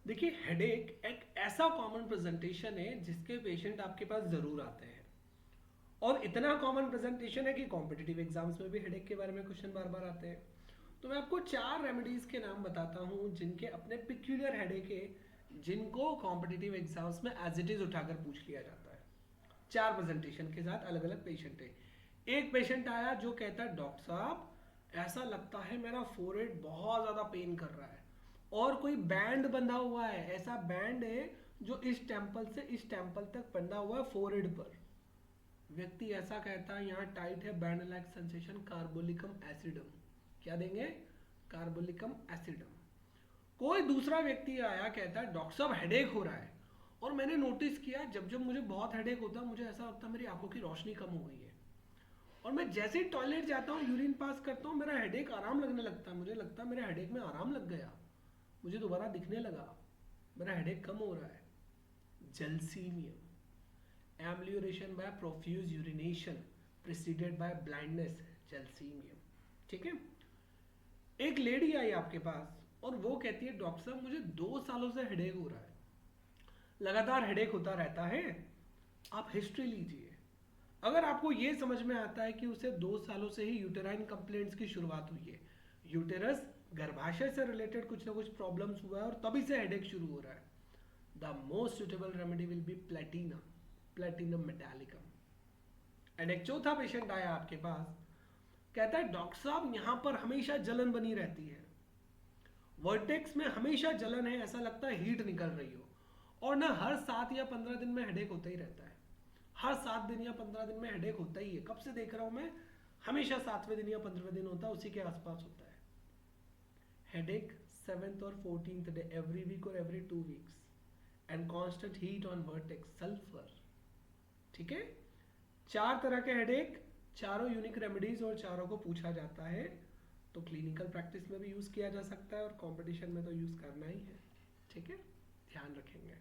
देखिए, हेडेक एक ऐसा कॉमन प्रेजेंटेशन है जिसके पेशेंट आपके पास ज़रूर आते हैं, और इतना कॉमन प्रेजेंटेशन है कि कॉम्पिटिटिव एग्जाम्स में भी हेडेक के बारे में क्वेश्चन बार बार आते हैं। तो मैं आपको 4 रेमेडीज के नाम बताता हूँ जिनके अपने पिक्यूलियर हेडेक है, जिनको कॉम्पिटिटिव एग्जाम्स में एज इट इज उठाकर पूछ लिया जाता है। 4 प्रेजेंटेशन के साथ अलग अलग पेशेंट है। एक पेशेंट आया जो कहता है, डॉक्टर साहब ऐसा लगता है मेरा फोरहेड बहुत ज़्यादा पेन कर रहा है, और कोई बैंड बंधा हुआ है, ऐसा बैंड है जो इस टेम्पल से इस टेम्पल तक बंधा हुआ है फोरहेड पर। व्यक्ति ऐसा कहता है यहाँ टाइट है, बैंड लाइक सेंसेशन, कार्बोलिकम एसिडम। क्या देंगे? कार्बोलिकम एसिडम। कोई दूसरा व्यक्ति आया, कहता है डॉक्टर साहब हेडेक हो रहा है, और मैंने नोटिस किया जब जब मुझे बहुत हेडेक होता है मुझे ऐसा लगता है मेरी आंखों की रोशनी कम हो गई है, और मैं जैसे ही टॉयलेट जाता हूँ, यूरिन पास करता हूँ, मेरा हेडेक आराम लगने लगता है, मुझे लगता है मेरे हेडेक में आराम लग गया, मुझे दोबारा दिखने लगा, मेरा हेडेक कम हो रहा है। जलसीमियम, एम्ब्ल्यूरेशन by profuse urination preceded by blindness, जलसीमियम। ठीक है। एक लेडी आई आपके पास और वो कहती है, डॉक्टर साहब मुझे 2 सालों से हेडेक हो रहा है, लगातार हेडेक होता रहता है। आप हिस्ट्री लीजिए, अगर आपको ये समझ में आता है कि उसे 2 सालों से ही यूटेराइन कंप्लेंट्स की शुरुआत हुई है, यूटेरस गर्भाशय से रिलेटेड कुछ ना कुछ प्रॉब्लम्स हुआ है और तभी से हेडेक शुरू हो रहा है, the most suitable remedy will be platinum, platinum metallicum. And एक चौथा पेशेंट आया आपके पास, कहता है डॉक्टर साहब यहाँ पर हमेशा जलन बनी रहती है, वर्टेक्स में हमेशा जलन है, ऐसा लगता है हीट निकल रही हो, और ना हर 7 या 15 दिन में हेडेक होता ही रहता है। हर 7 दिन या 15 दिन में हेडेक होता ही है, कब से देख रहा हूं मैं, हमेशा 7वें दिन या 15वें दिन होता है, उसी के आसपास होता है हेडेक। 7th और 14th डे एवरी वीक और every 2 weeks, and constant heat on vertex, sulphur. ठीक है। 4 तरह के हेडेक, चारों यूनिक रेमेडीज, और चारों को पूछा जाता है, तो क्लिनिकल प्रैक्टिस में भी यूज किया जा सकता है और कंपटीशन में तो यूज करना ही है। ठीक है, ध्यान रखेंगे।